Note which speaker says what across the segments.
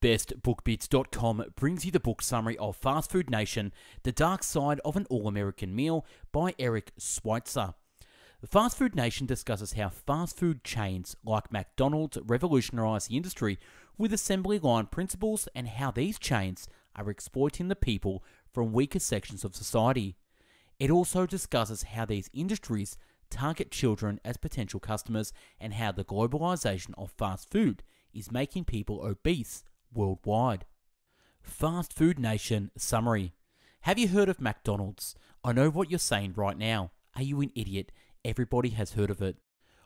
Speaker 1: BestBookBits.com brings you the book summary of Fast Food Nation, The Dark Side of an All-American Meal by Eric Schweitzer. Fast Food Nation discusses how fast food chains like McDonald's revolutionise the industry with assembly line principles and how these chains are exploiting the people from weaker sections of society. It also discusses how these industries target children as potential customers and how the globalisation of fast food is making people obese worldwide. Fast Food Nation summary. Have you heard of McDonald's? I know what you're saying right now. Are you an idiot? Everybody has heard of it.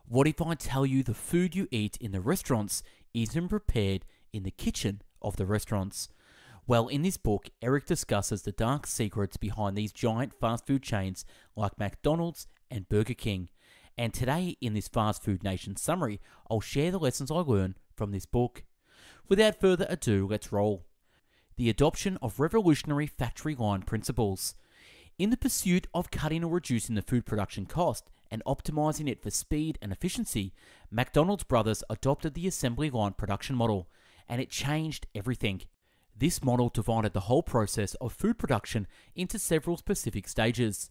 Speaker 1: What if I tell you the food you eat in the restaurants isn't prepared in the kitchen of the restaurants? Well, in this book, Eric discusses the dark secrets behind these giant fast food chains like McDonald's and Burger King. And today, in this Fast Food Nation summary, I'll share the lessons I learned from this book. Without further ado, let's roll. The adoption of revolutionary factory line principles. In the pursuit of cutting or reducing the food production cost and optimizing it for speed and efficiency, McDonald's brothers adopted the assembly line production model, and it changed everything. This model divided the whole process of food production into several specific stages.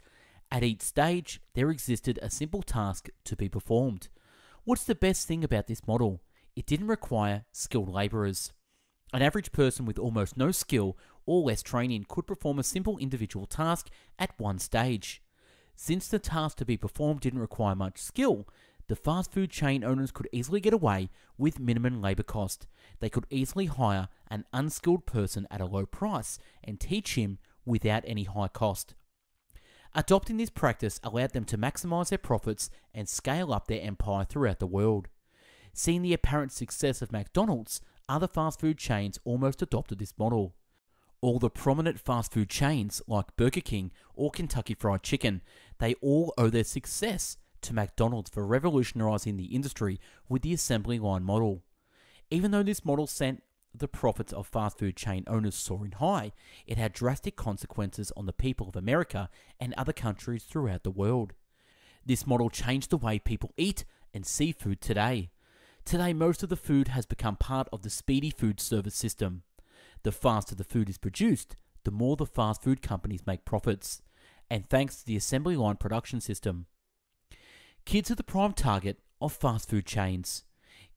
Speaker 1: At each stage, there existed a simple task to be performed. What's the best thing about this model? It didn't require skilled labourers. An average person with almost no skill or less training could perform a simple individual task at one stage. Since the task to be performed didn't require much skill, the fast food chain owners could easily get away with minimum labour cost. They could easily hire an unskilled person at a low price and teach him without any high cost. Adopting this practice allowed them to maximise their profits and scale up their empire throughout the world. Seeing the apparent success of McDonald's, other fast food chains almost adopted this model. All the prominent fast food chains like Burger King or Kentucky Fried Chicken, they all owe their success to McDonald's for revolutionising the industry with the assembly line model. Even though this model sent the profits of fast food chain owners soaring high, it had drastic consequences on the people of America and other countries throughout the world. This model changed the way people eat and see food today. Today, most of the food has become part of the speedy food service system. The faster the food is produced, the more the fast food companies make profits, and thanks to the assembly line production system. Kids are the prime target of fast food chains.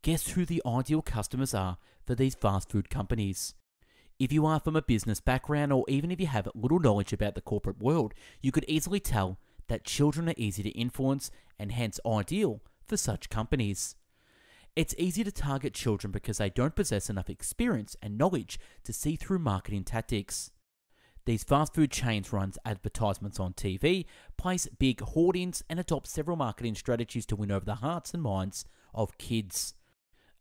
Speaker 1: Guess who the ideal customers are for these fast food companies? If you are from a business background or even if you have little knowledge about the corporate world, you could easily tell that children are easy to influence and hence ideal for such companies. It's easy to target children because they don't possess enough experience and knowledge to see through marketing tactics. These fast food chains run advertisements on TV, place big hoardings, and adopt several marketing strategies to win over the hearts and minds of kids.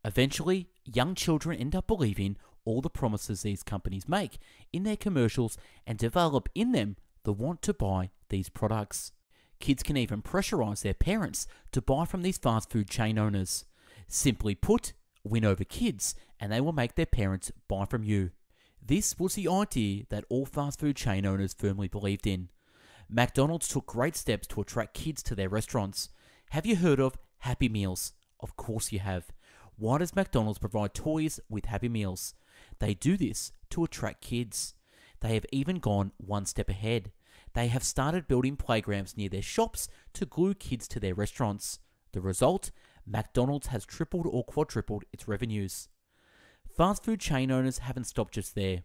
Speaker 1: Eventually, young children end up believing all the promises these companies make in their commercials and develop in them the want to buy these products. Kids can even pressurize their parents to buy from these fast food chain owners. Simply put, win over kids and they will make their parents buy from you. This was the idea that all fast food chain owners firmly believed in. McDonald's took great steps to attract kids to their restaurants. Have you heard of Happy Meals? Of course you have. Why does McDonald's provide toys with Happy Meals? They do this to attract kids. They have even gone one step ahead. They have started building playgrounds near their shops to glue kids to their restaurants. The result? McDonald's has tripled or quadrupled its revenues. Fast food chain owners haven't stopped just there.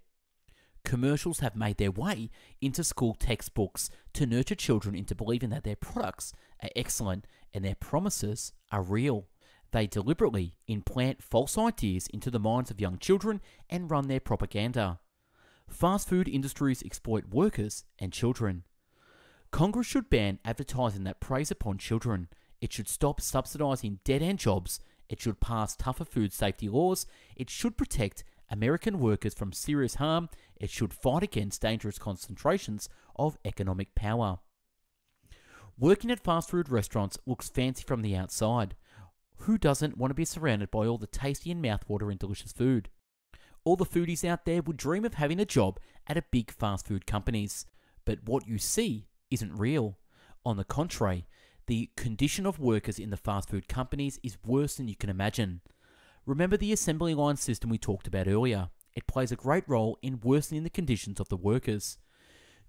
Speaker 1: Commercials have made their way into school textbooks to nurture children into believing that their products are excellent and their promises are real. They deliberately implant false ideas into the minds of young children and run their propaganda. Fast food industries exploit workers and children. Congress should ban advertising that preys upon children. It should stop subsidizing dead-end jobs. It should pass tougher food safety laws. It should protect American workers from serious harm. It should fight against dangerous concentrations of economic power. Working at fast food restaurants looks fancy from the outside. Who doesn't want to be surrounded by all the tasty and mouthwatering delicious food? All the foodies out there would dream of having a job at a big fast food companies. But what you see isn't real. On the contrary, the condition of workers in the fast food companies is worse than you can imagine. Remember the assembly line system we talked about earlier? it plays a great role in worsening the conditions of the workers.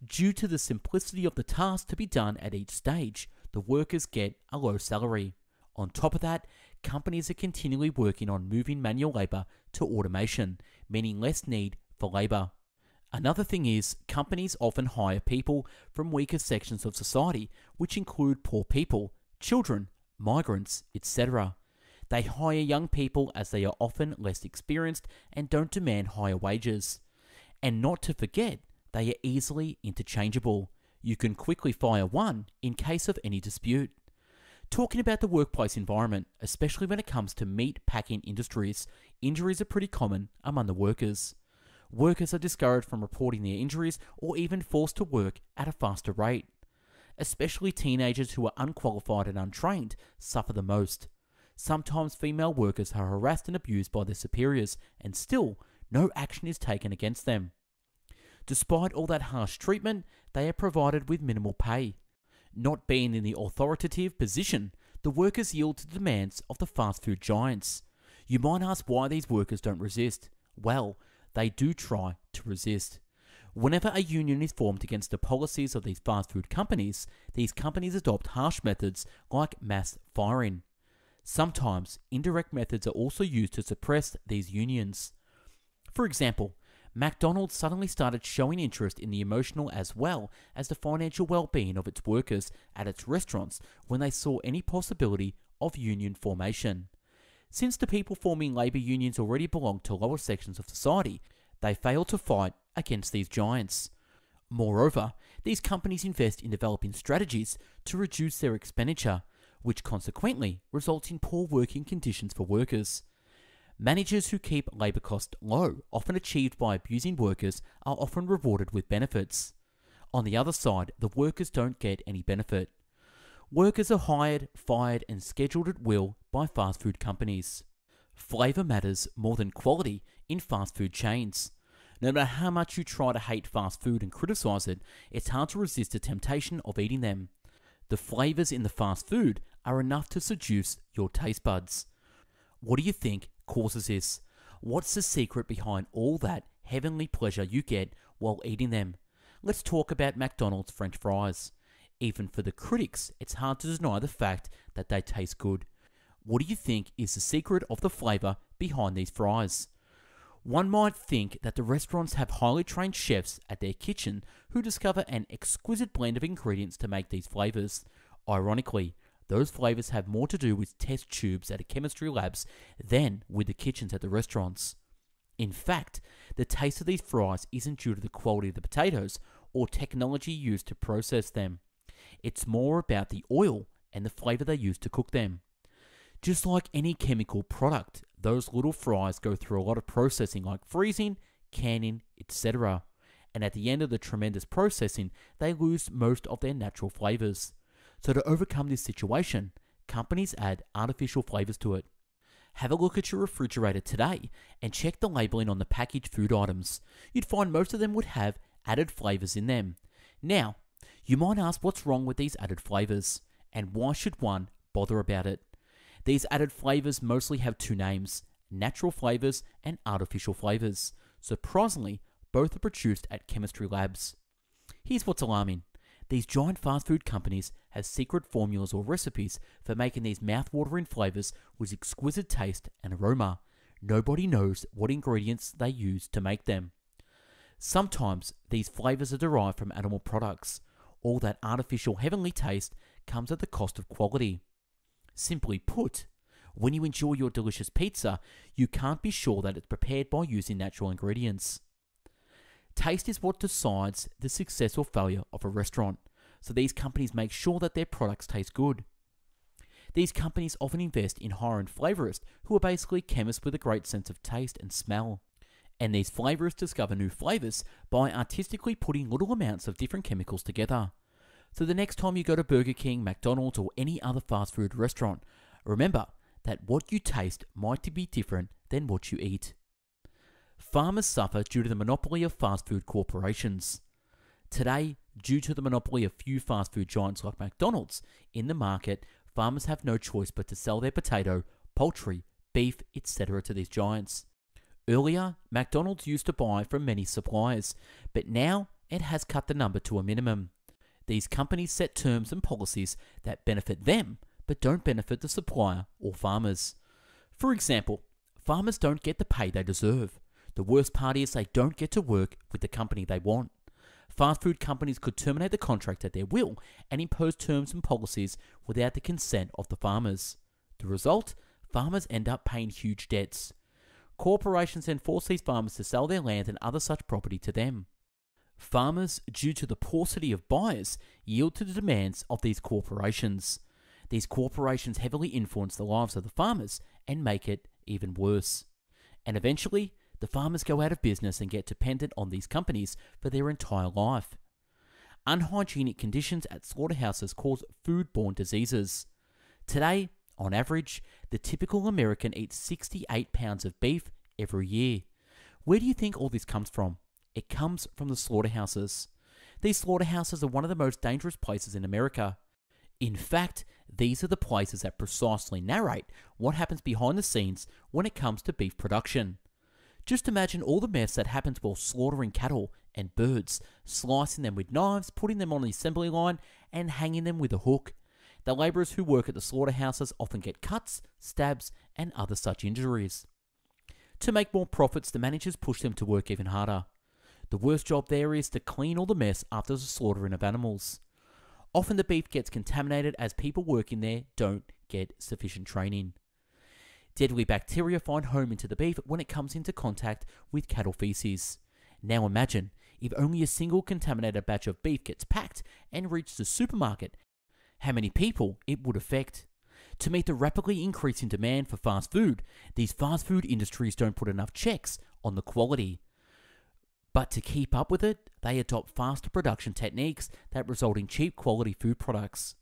Speaker 1: Due to the simplicity of the task to be done at each stage, the workers get a low salary. On top of that, companies are continually working on moving manual labour to automation, meaning less need for labour. Another thing is, companies often hire people from weaker sections of society, which include poor people, children, migrants, etc. They hire young people as they are often less experienced and don't demand higher wages. And not to forget, they are easily interchangeable. You can quickly fire one in case of any dispute. Talking about the workplace environment, especially when it comes to meat packing industries, injuries are pretty common among the workers. Workers are discouraged from reporting their injuries or even forced to work at a faster rate. Especially teenagers who are unqualified and untrained suffer the most. Sometimes female workers are harassed and abused by their superiors, and still, no action is taken against them. Despite all that harsh treatment, they are provided with minimal pay. Not being in the authoritative position, the workers yield to the demands of the fast food giants. You might ask why these workers don't resist. Well, they do try to resist. Whenever a union is formed against the policies of these fast food companies, these companies adopt harsh methods like mass firing. Sometimes, indirect methods are also used to suppress these unions. For example, McDonald's suddenly started showing interest in the emotional as well as the financial well-being of its workers at its restaurants when they saw any possibility of union formation. Since the people forming labour unions already belong to lower sections of society, they fail to fight against these giants. Moreover, these companies invest in developing strategies to reduce their expenditure, which consequently results in poor working conditions for workers. Managers who keep labour costs low, often achieved by abusing workers, are often rewarded with benefits. On the other side, the workers don't get any benefit. Workers are hired, fired, and scheduled at will by fast food companies. Flavour matters more than quality in fast food chains. No matter how much you try to hate fast food and criticise it, it's hard to resist the temptation of eating them. The flavours in the fast food are enough to seduce your taste buds. What do you think causes this? What's the secret behind all that heavenly pleasure you get while eating them? Let's talk about McDonald's French fries. Even for the critics, it's hard to deny the fact that they taste good. What do you think is the secret of the flavour behind these fries? One might think that the restaurants have highly trained chefs at their kitchen who discover an exquisite blend of ingredients to make these flavours. Ironically, those flavours have more to do with test tubes at chemistry labs than with the kitchens at the restaurants. In fact, the taste of these fries isn't due to the quality of the potatoes or technology used to process them. It's more about the oil and the flavour they use to cook them. Just like any chemical product, those little fries go through a lot of processing like freezing, canning, etc. And at the end of the tremendous processing, they lose most of their natural flavours. So to overcome this situation, companies add artificial flavours to it. Have a look at your refrigerator today and check the labelling on the packaged food items. You'd find most of them would have added flavours in them. Now, you might ask what's wrong with these added flavours, and why should one bother about it? These added flavours mostly have two names, natural flavours and artificial flavours. Surprisingly, both are produced at chemistry labs. Here's what's alarming. These giant fast food companies have secret formulas or recipes for making these mouth-watering flavours with exquisite taste and aroma. Nobody knows what ingredients they use to make them. Sometimes these flavours are derived from animal products. All that artificial heavenly taste comes at the cost of quality. Simply put, when you enjoy your delicious pizza, you can't be sure that it's prepared by using natural ingredients. Taste is what decides the success or failure of a restaurant, so these companies make sure that their products taste good. These companies often invest in higher-end flavorists who are basically chemists with a great sense of taste and smell. And these flavorists discover new flavors by artistically putting little amounts of different chemicals together. So the next time you go to Burger King, McDonald's, or any other fast food restaurant, remember that what you taste might be different than what you eat. Farmers suffer due to the monopoly of fast food corporations. Today, due to the monopoly of few fast food giants like McDonald's in the market, farmers have no choice but to sell their potato, poultry, beef, etc. to these giants. Earlier, McDonald's used to buy from many suppliers, but now it has cut the number to a minimum. These companies set terms and policies that benefit them, but don't benefit the supplier or farmers. For example, farmers don't get the pay they deserve. The worst part is they don't get to work with the company they want. Fast food companies could terminate the contract at their will and impose terms and policies without the consent of the farmers. The result? Farmers end up paying huge debts. Corporations then force these farmers to sell their land and other such property to them. Farmers, due to the paucity of buyers, yield to the demands of these corporations. These corporations heavily influence the lives of the farmers and make it even worse. And eventually, the farmers go out of business and get dependent on these companies for their entire life. Unhygienic conditions at slaughterhouses cause foodborne diseases. Today, on average, the typical American eats 68 pounds of beef every year. Where do you think all this comes from? It comes from the slaughterhouses. These slaughterhouses are one of the most dangerous places in America. In fact, these are the places that precisely narrate what happens behind the scenes when it comes to beef production. Just imagine all the mess that happens while slaughtering cattle and birds, slicing them with knives, putting them on the assembly line, and hanging them with a hook. The labourers who work at the slaughterhouses often get cuts, stabs, and other such injuries. To make more profits, the managers push them to work even harder. The worst job there is to clean all the mess after the slaughtering of animals. Often the beef gets contaminated as people working there don't get sufficient training. Deadly bacteria find home into the beef when it comes into contact with cattle feces. Now imagine if only a single contaminated batch of beef gets packed and reaches the supermarket, how many people it would affect. To meet the rapidly increasing demand for fast food, these fast food industries don't put enough checks on the quality. But to keep up with it, they adopt faster production techniques that result in cheap quality food products.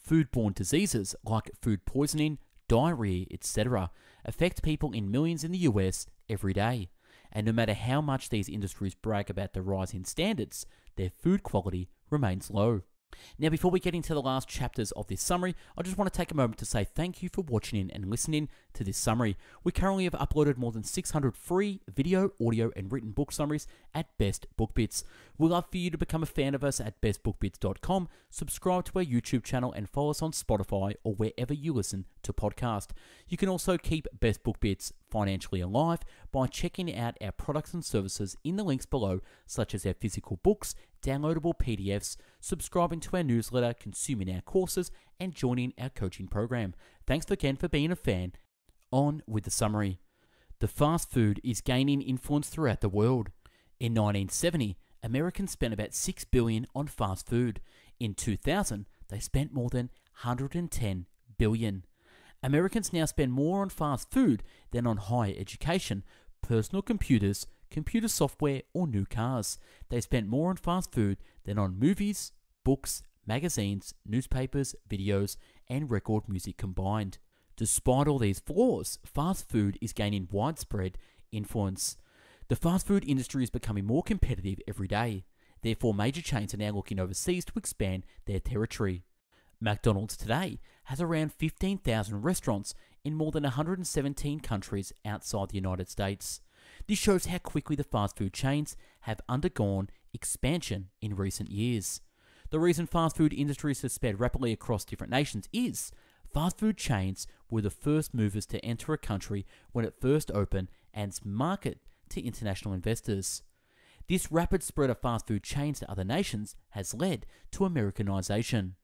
Speaker 1: Foodborne diseases like food poisoning, diarrhea, etc. affect people in millions in the US every day. And no matter how much these industries brag about the rise in standards, their food quality remains low. Now, before we get into the last chapters of this summary, I just want to take a moment to say thank you for watching and listening to this summary. We currently have uploaded more than 600 free video, audio, and written book summaries at Best Book Bits. We'd love for you to become a fan of us at bestbookbits.com, subscribe to our YouTube channel, and follow us on Spotify or wherever you listen to podcasts. You can also keep Best Book Bits financially alive by checking out our products and services in the links below, such as our physical books, downloadable PDFs, subscribing to our newsletter, consuming our courses, and joining our coaching program. Thanks again for being a fan. On with the summary. The fast food is gaining influence throughout the world. In 1970, Americans spent about $6 billion on fast food. In 2000, they spent more than $110 billion. Americans now spend more on fast food than on higher education, personal computers, computer software, or new cars. They spent more on fast food than on movies, books, magazines, newspapers, videos, and record music combined. Despite all these flaws, fast food is gaining widespread influence. The fast food industry is becoming more competitive every day. Therefore, major chains are now looking overseas to expand their territory. McDonald's today has around 15,000 restaurants in more than 117 countries outside the United States. This shows how quickly the fast food chains have undergone expansion in recent years. The reason fast food industries have sped rapidly across different nations is fast food chains were the first movers to enter a country when it first opened and market to international investors. This rapid spread of fast food chains to other nations has led to Americanization.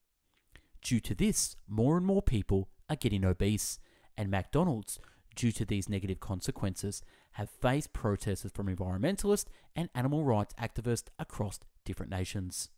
Speaker 1: Due to this, more and more people are getting obese, and McDonald's, due to these negative consequences, have faced protests from environmentalists and animal rights activists across different nations.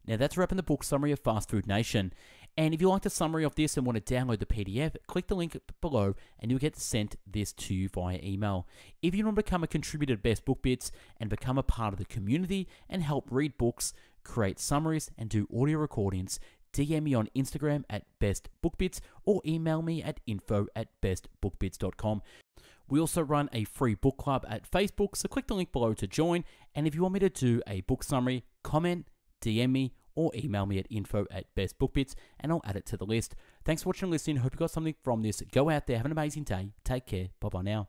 Speaker 1: Now that's wrapping the book summary of Fast Food Nation. And if you like the summary of this and want to download the PDF, click the link below and you'll get sent this to you via email. If you want to become a contributor to Best Book Bits and become a part of the community and help read books, create summaries, and do audio recordings, DM me on Instagram at bestbookbits or email me at info@bestbookbits.com. We also run a free book club at Facebook, so click the link below to join. And if you want me to do a book summary, comment, DM me, or email me at info@bestbookbits and I'll add it to the list. Thanks for watching and listening. Hope you got something from this. Go out there, have an amazing day. Take care. Bye-bye now.